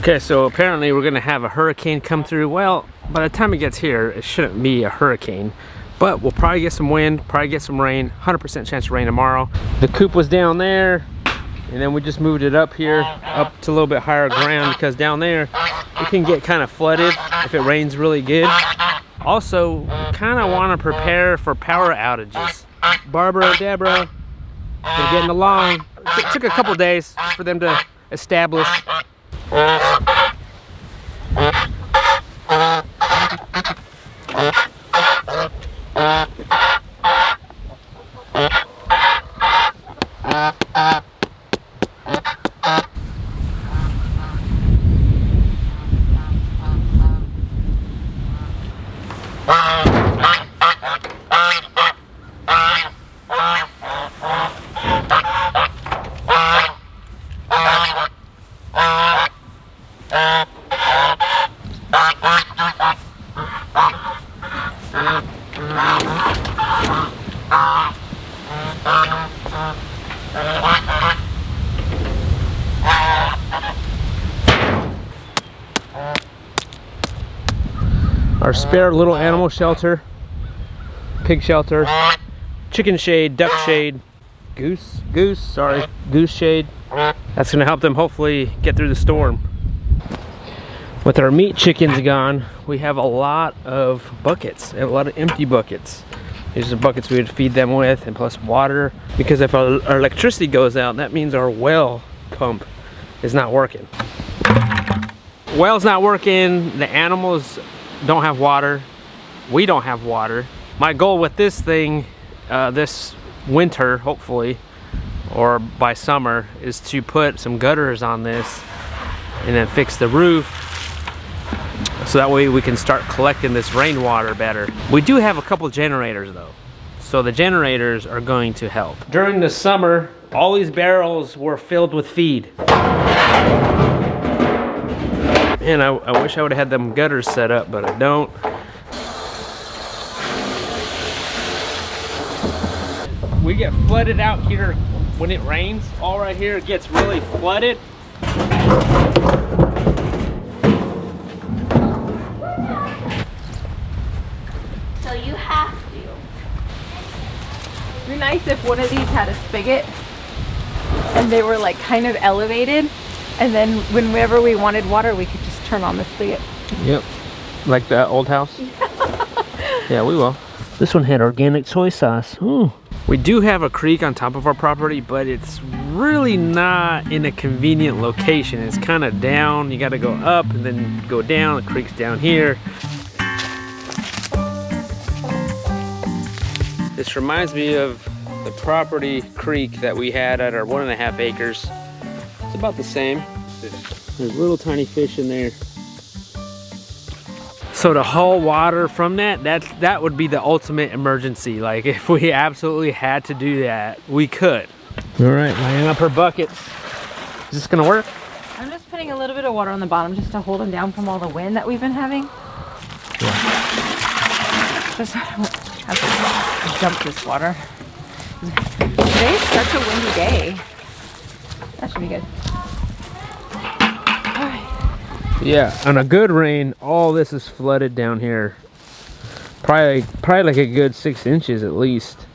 Okay, so apparently we're gonna have a hurricane come through. Well, by the time it gets here, it shouldn't be a hurricane, but we'll probably get some wind, probably get some rain, 100% chance of rain tomorrow. The coop was down there, and then we just moved it up here, up to a little bit higher ground, because down there, it can get kind of flooded if it rains really good. Also, kind of want to prepare for power outages. Barbara, Deborah, they're getting along. It took a couple days for them to establish. Our spare little animal shelter, pig shelter, chicken shade, duck shade, goose shade. That's gonna help them hopefully get through the storm. With our meat chickens gone, we have a lot of buckets, a lot of empty buckets. These are the buckets we would feed them with, and plus water. Because if our electricity goes out, that means our well pump is not working. Well's not working, the animals don't have water, we don't have water. My goal with this thing, this winter, hopefully, or by summer, is to put some gutters on this and then fix the roof, so that way we can start collecting this rainwater better. We do have a couple generators though, so the generators are going to help. During the summer, all these barrels were filled with feed. And I wish I would have had them gutters set up, but I don't. We get flooded out here when it rains. All right here, it gets really flooded. So you have to. It'd be nice if one of these had a spigot and they were like kind of elevated, and then whenever we wanted water, we could just turn on the spigot. Yep, like the old house. Yeah, we will. This one had organic soy sauce. Ooh. We do have a creek on top of our property, but it's really not in a convenient location. It's kind of down. You got to go up and then go down. The creek's down here. This reminds me of the property creek that we had at our 1.5 acres. It's about the same. There's little tiny fish in there. So to haul water from that would be the ultimate emergency. Like if we absolutely had to do that, we could. All right, lining up her buckets. Is this gonna work? I'm just putting a little bit of water on the bottom just to hold them down from all the wind that we've been having. Yeah. Just have to dump this water. Today's such a windy day. That should be good. Yeah, on a good rain, all this is flooded down here. Probably like a good 6 inches at least.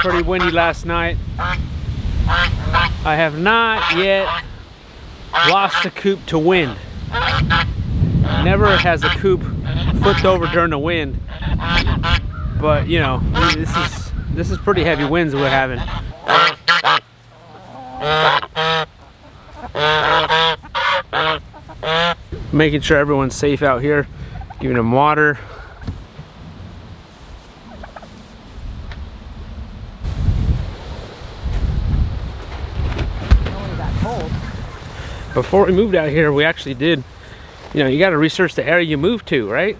Pretty windy last night. I have not yet lost a coop to wind. Never has a coop flipped over during the wind. But you know, this is pretty heavy winds we're having. Making sure everyone's safe out here, giving them water. Before we moved out here, we actually did, you know, you got to research the area you move to, right?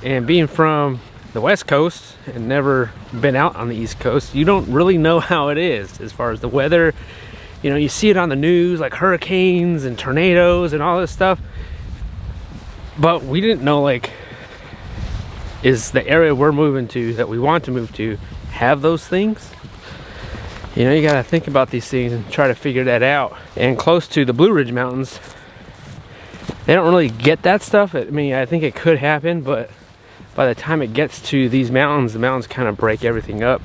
And being from the West Coast and never been out on the East Coast, you don't really know how it is as far as the weather. You know, you see it on the news, like hurricanes and tornadoes and all this stuff. But we didn't know, like, is the area we're moving to, that we want to move to, have those things? You know, you gotta think about these things and try to figure that out. And close to the Blue Ridge Mountains, they don't really get that stuff. I mean, I think it could happen, but by the time it gets to these mountains, the mountains kind of break everything up.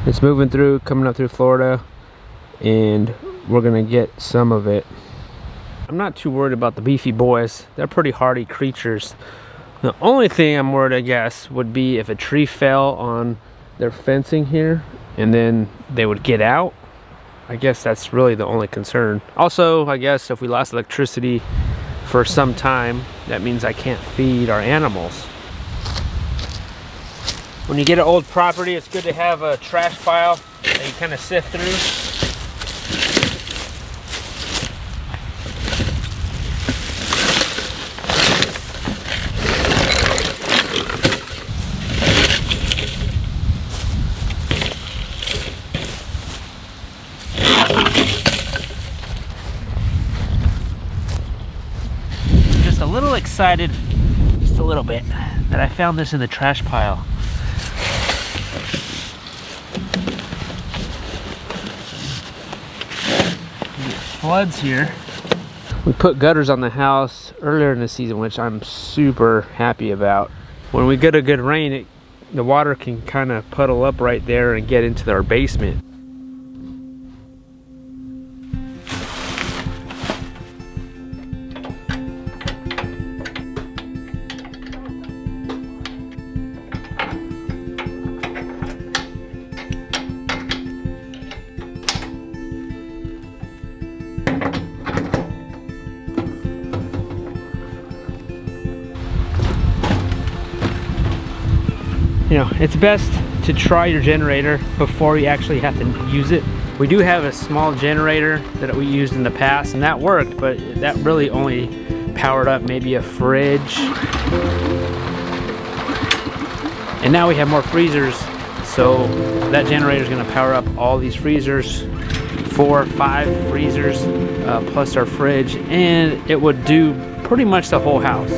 It's moving through, coming up through Florida, and we're gonna get some of it. I'm not too worried about the beefy boys. They're pretty hardy creatures. The only thing I'm worried, I guess, would be if a tree fell on their fencing here and then they would get out. I guess that's really the only concern. Also, I guess if we lost electricity for some time, that means I can't feed our animals. When you get an old property, it's good to have a trash pile that you kind of sift through. A little excited, just a little bit, that I found this in the trash pile. Floods here. We put gutters on the house earlier in the season, which I'm super happy about. When we get a good rain, the water can kind of puddle up right there and get into our basement. You know, it's best to try your generator before you actually have to use it. We do have a small generator that we used in the past, and that worked, but that really only powered up maybe a fridge. And now we have more freezers, so that generator is going to power up all these freezers, 4 or 5 freezers, plus our fridge, and it would do pretty much the whole house.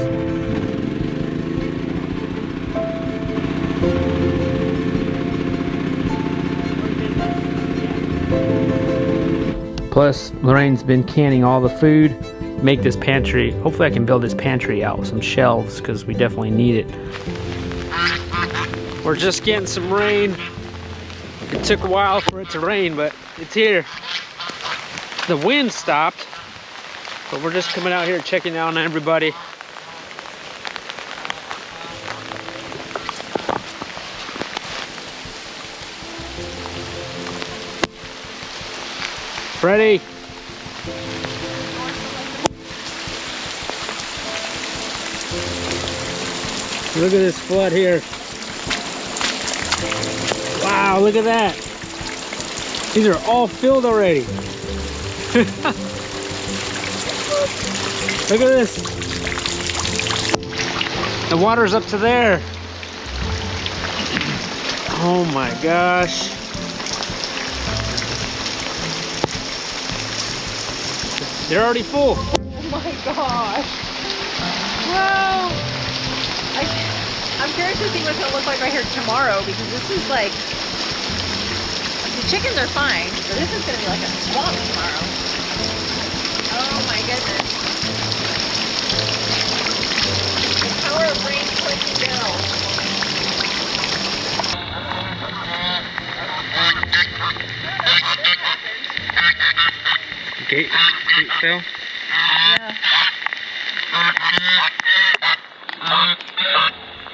Plus, Lorraine's been canning all the food. Make this pantry, hopefully I can build this pantry out with some shelves because we definitely need it. We're just getting some rain. It took a while for it to rain, but it's here. The wind stopped, but we're just coming out here checking out on everybody. Freddie. Look at this flood here. Wow, look at that. These are all filled already. Look at this. The water's up to there. Oh my gosh. They're already full. Oh my gosh. Wow. I'm curious to see what it'll look like right here tomorrow, because this is like, the chickens are fine, but this is going to be like a swamp tomorrow. Oh my goodness. The power of rain clicking down. Gate fell? Yeah.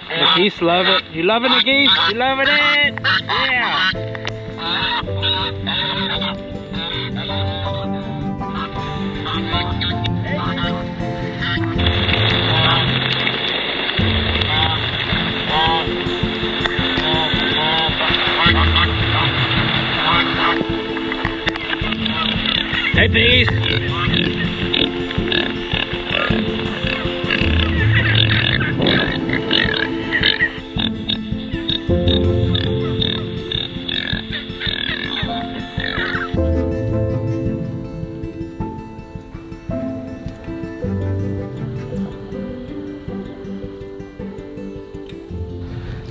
The geese love it. You loving it, geese? You loving it? Yeah. Hey, bees.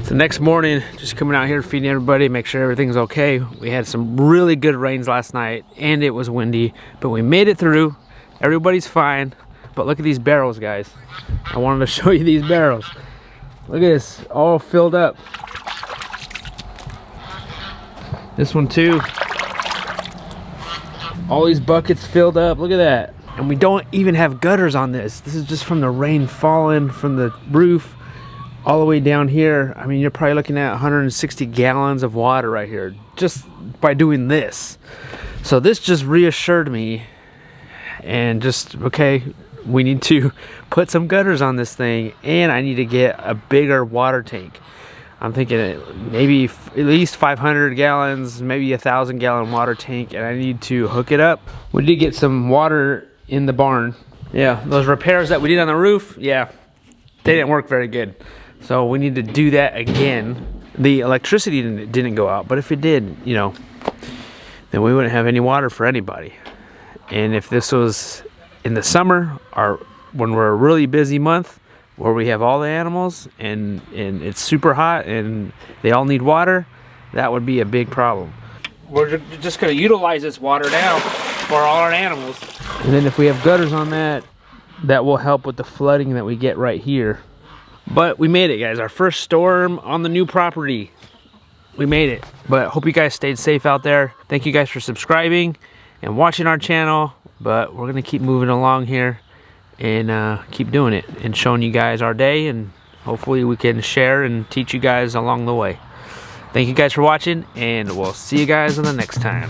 So next morning, just coming out here feeding everybody, make sure everything's okay. We had some really good rains last night and it was windy, but we made it through. Everybody's fine, but look at these barrels, guys. I wanted to show you these barrels. Look at this, all filled up. This one too. All these buckets filled up, look at that. And we don't even have gutters on this. This is just from the rain falling from the roof all the way down here. I mean, you're probably looking at 160 gallons of water right here just by doing this. So this just reassured me, and just, okay, we need to put some gutters on this thing, and I need to get a bigger water tank. I'm thinking maybe at least 500 gallons, maybe 1,000 gallon water tank, and I need to hook it up. We did get some water in the barn. Yeah, those repairs that we did on the roof, yeah, they didn't work very good. So we need to do that again. The electricity didn't go out, but if it did, you know, then we wouldn't have any water for anybody. And if this was in the summer, or when we're a really busy month, where we have all the animals and it's super hot and they all need water, that would be a big problem. We're just gonna utilize this water now for all our animals. And then if we have gutters on that, that will help with the flooding that we get right here. But we made it, guys. Our first storm on the new property. We made it. But hope you guys stayed safe out there. Thank you guys for subscribing and watching our channel. But we're gonna keep moving along here and keep doing it and showing you guys our day, and hopefully we can share and teach you guys along the way. Thank you guys for watching, and we'll see you guys on the next time.